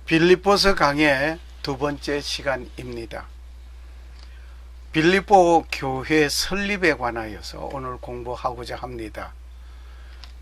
빌립보서 강의 두 번째 시간입니다. 빌립보 교회 설립에 관하여서 오늘 공부하고자 합니다.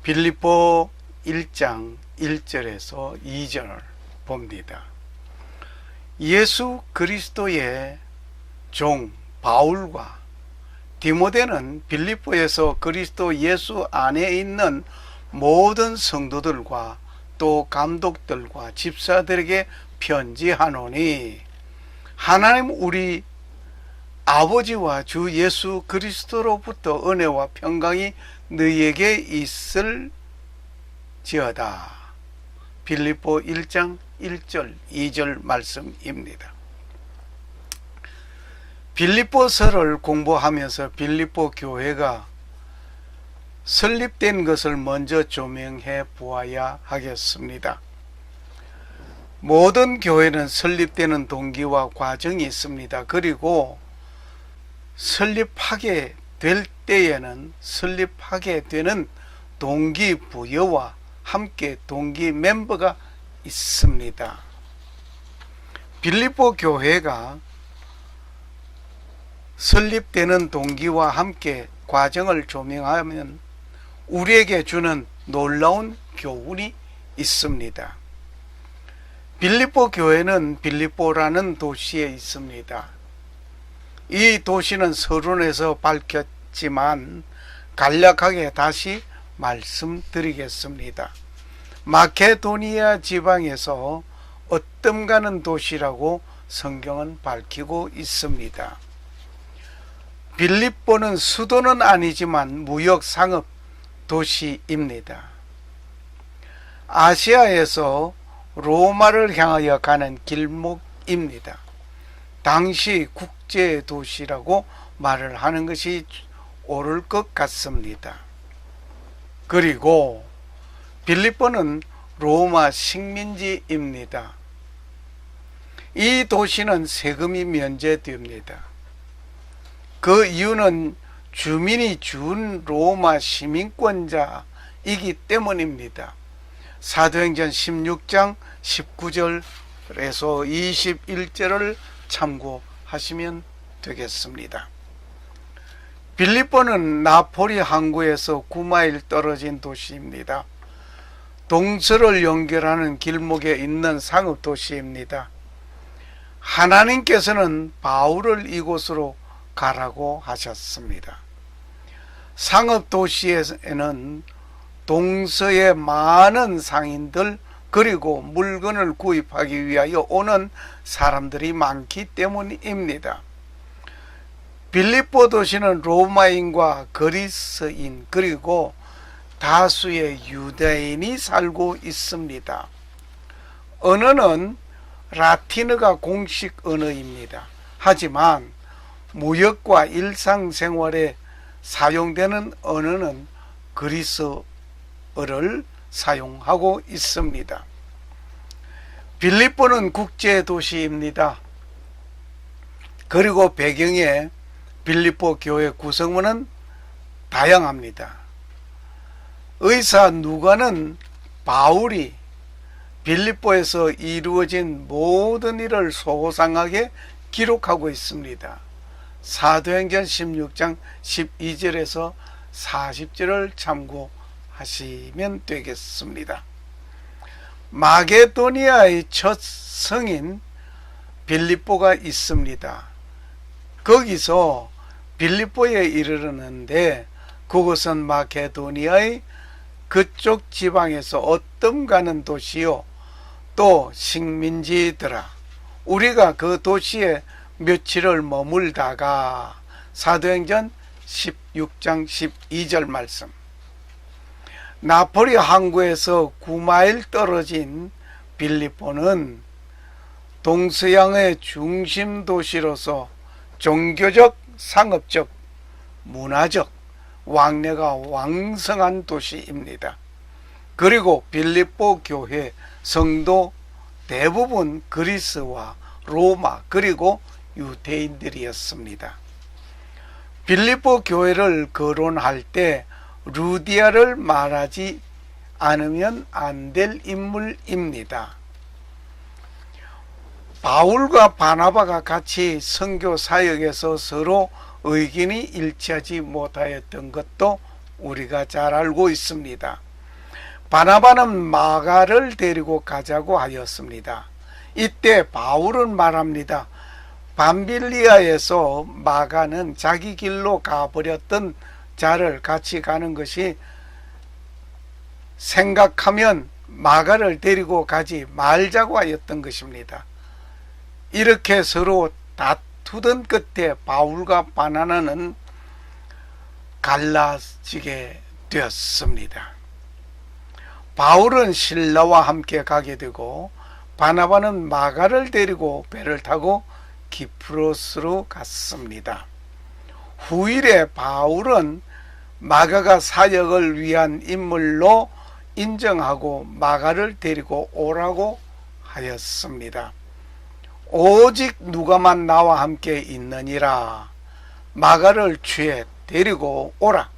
빌립보 1장 1절에서 2절을 봅니다. 예수 그리스도의 종 바울과 디모데는 빌립보에서 그리스도 예수 안에 있는 모든 성도들과 또 감독들과 집사들에게 편지하노니 하나님 우리 아버지와 주 예수 그리스도로부터 은혜와 평강이 너희에게 있을지어다. 빌립보 1장 1절 2절 말씀입니다. 빌립보서를 공부하면서 빌립보 교회가 설립된 것을 먼저 조명해 보아야 하겠습니다. 모든 교회는 설립되는 동기와 과정이 있습니다. 그리고 설립하게 될 때에는 설립하게 되는 동기부여와 함께 동기 멤버가 있습니다. 빌립보 교회가 설립되는 동기와 함께 과정을 조명하면 우리에게 주는 놀라운 교훈이 있습니다. 빌립보 교회는 빌립보라는 도시에 있습니다. 이 도시는 서론에서 밝혔지만 간략하게 다시 말씀드리겠습니다. 마케도니아 지방에서 어뜸가는 도시라고 성경은 밝히고 있습니다. 빌립보는 수도는 아니지만 무역 상업 도시입니다. 아시아에서 로마를 향하여 가는 길목입니다. 당시 국제 도시라고 말을 하는 것이 옳을 것 같습니다. 그리고 빌립보는 로마 식민지입니다. 이 도시는 세금이 면제됩니다. 그 이유는 주민이 준 로마 시민권자이기 때문입니다. 사도행전 16장 19절에서 21절을 참고하시면 되겠습니다. 빌립보는 나폴리 항구에서 9마일 떨어진 도시입니다. 동서를 연결하는 길목에 있는 상업도시입니다. 하나님께서는 바울을 이곳으로 가라고 하셨습니다. 상업도시에는 동서의 많은 상인들 그리고 물건을 구입하기 위하여 오는 사람들이 많기 때문입니다. 빌립보 도시는 로마인과 그리스인 그리고 다수의 유대인이 살고 있습니다. 언어는 라틴어가 공식 언어입니다. 하지만 무역과 일상생활에 사용되는 언어는 그리스어를 사용하고 있습니다. 빌립보는 국제도시입니다. 그리고 배경에 빌립보 교회 구성원은 다양합니다. 의사 누가는 바울이 빌립보에서 이루어진 모든 일을 소상하게 기록하고 있습니다. 사도행전 16장 12절에서 40절을 참고하시면 되겠습니다. 마게도니아의 첫 성인 빌립보가 있습니다. 거기서 빌립보에 이르렀는데 그곳은 마게도니아의 그쪽 지방에서 어뜸가는 도시요 또 식민지더라. 우리가 그 도시에 며칠을 머물다가 사도행전 16장 12절 말씀. 나폴리 항구에서 9마일 떨어진 빌립보는 동서양의 중심 도시로서 종교적, 상업적, 문화적 왕래가 왕성한 도시입니다. 그리고 빌립보 교회 성도 대부분 그리스와 로마 그리고 유대인들이었습니다. 빌립보 교회를 거론할 때 루디아를 말하지 않으면 안 될 인물입니다. 바울과 바나바가 같이 선교 사역에서 서로 의견이 일치하지 못하였던 것도 우리가 잘 알고 있습니다. 바나바는 마가를 데리고 가자고 하였습니다. 이때 바울은 말합니다. 밤빌리아에서 마가는 자기 길로 가버렸던 자를 같이 가는 것이 생각하면 마가를 데리고 가지 말자고 하였던 것입니다. 이렇게 서로 다투던 끝에 바울과 바나바는 갈라지게 되었습니다. 바울은 실라와 함께 가게 되고 바나바는 마가를 데리고 배를 타고 기프로스로 갔습니다. 후일에 바울은 마가가 사역을 위한 인물로 인정하고 마가를 데리고 오라고 하였습니다. 오직 누가만 나와 함께 있느니라. 마가를 취해 데리고 오라.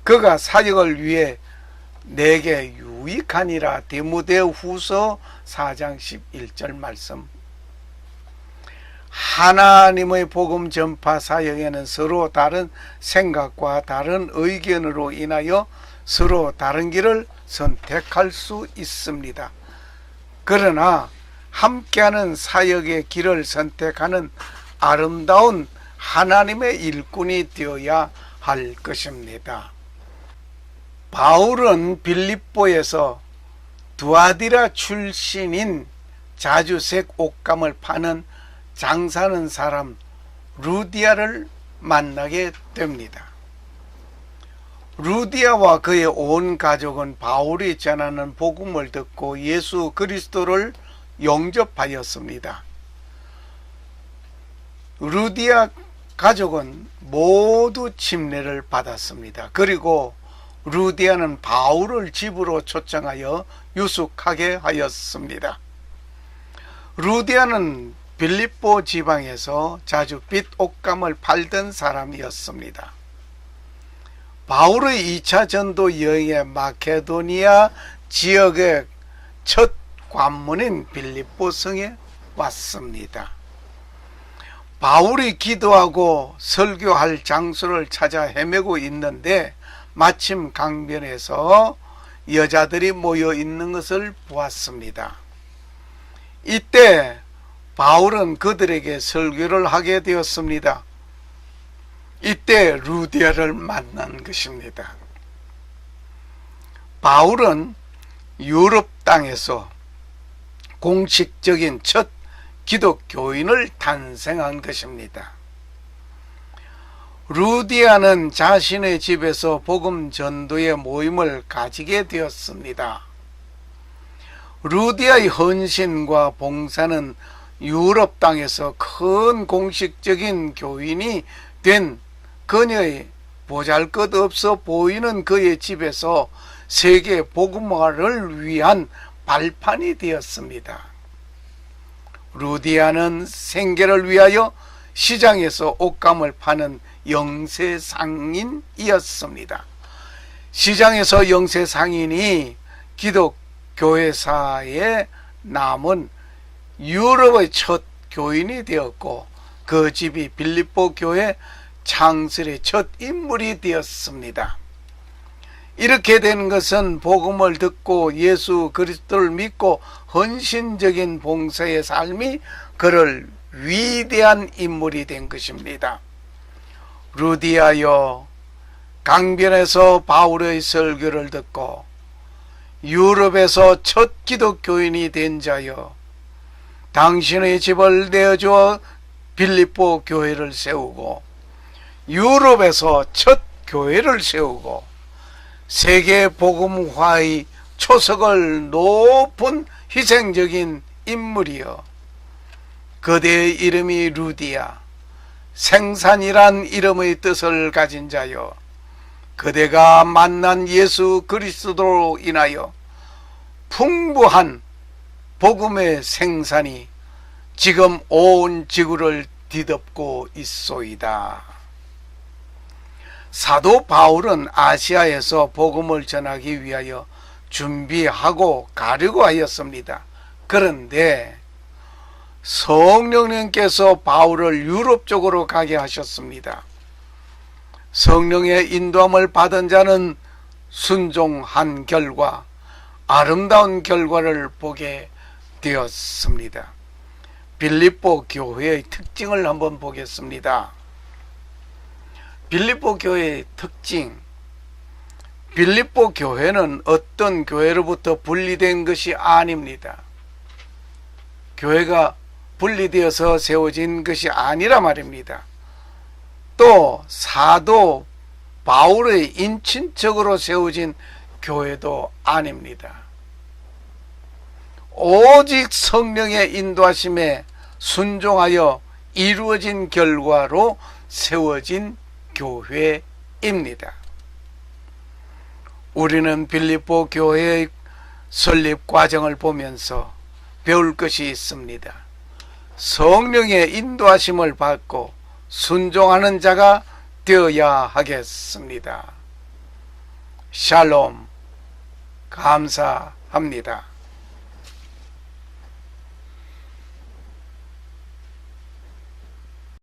그가 사역을 위해 내게 유익하니라. 디모데후서 4장 11절 말씀. 하나님의 복음 전파 사역에는 서로 다른 생각과 다른 의견으로 인하여 서로 다른 길을 선택할 수 있습니다. 그러나 함께하는 사역의 길을 선택하는 아름다운 하나님의 일꾼이 되어야 할 것입니다. 바울은 빌립보에서 두아디라 출신인 자주색 옷감을 파는 장사하는 사람 루디아를 만나게 됩니다. 루디아와 그의 온 가족은 바울이 전하는 복음을 듣고 예수 그리스도를 영접하였습니다. 루디아 가족은 모두 침례를 받았습니다. 그리고 루디아는 바울을 집으로 초청하여 유숙하게 하였습니다. 루디아는 빌립보 지방에서 자주 빛 옷감을 팔던 사람이었습니다. 바울의 2차 전도 여행에 마케도니아 지역의 첫 관문인 빌립보 성에 왔습니다. 바울이 기도하고 설교할 장소를 찾아 헤매고 있는데 마침 강변에서 여자들이 모여 있는 것을 보았습니다. 이때 바울은 그들에게 설교를 하게 되었습니다. 이때 루디아를 만난 것입니다. 바울은 유럽 땅에서 공식적인 첫 기독교인을 탄생한 것입니다. 루디아는 자신의 집에서 복음 전도의 모임을 가지게 되었습니다. 루디아의 헌신과 봉사는 유럽 땅에서 큰 공식적인 교인이 된 그녀의 보잘것없어 보이는 그의 집에서 세계 복음화를 위한 발판이 되었습니다. 루디아는 생계를 위하여 시장에서 옷감을 파는 영세상인이었습니다. 시장에서 영세상인이 기독교회사에 남은 유럽의 첫 교인이 되었고 그 집이 빌립보 교회 창설의 첫 인물이 되었습니다. 이렇게 된 것은 복음을 듣고 예수 그리스도를 믿고 헌신적인 봉사의 삶이 그를 위대한 인물이 된 것입니다. 루디아여, 강변에서 바울의 설교를 듣고 유럽에서 첫 기독교인이 된 자여, 당신의 집을 내어주어 빌립보 교회를 세우고 유럽에서 첫 교회를 세우고 세계 복음화의 초석을 높은 희생적인 인물이여, 그대의 이름이 루디아, 생산이란 이름의 뜻을 가진 자여, 그대가 만난 예수 그리스도로 인하여 풍부한 복음의 생산이 지금 온 지구를 뒤덮고 있소이다. 사도 바울은 아시아에서 복음을 전하기 위하여 준비하고 가려고 하였습니다. 그런데 성령님께서 바울을 유럽 쪽으로 가게 하셨습니다. 성령의 인도함을 받은 자는 순종한 결과 아름다운 결과를 보게 되었습니다. 빌립보 교회의 특징을 한번 보겠습니다. 빌립보 교회의 특징. 빌립보 교회는 어떤 교회로부터 분리된 것이 아닙니다. 교회가 분리되어서 세워진 것이 아니라 말입니다. 또 사도 바울의 인친척으로 세워진 교회도 아닙니다. 오직 성령의 인도하심에 순종하여 이루어진 결과로 세워진 교회입니다. 우리는 빌립보 교회의 설립 과정을 보면서 배울 것이 있습니다. 성령의 인도하심을 받고 순종하는 자가 되어야 하겠습니다. 샬롬, 감사합니다.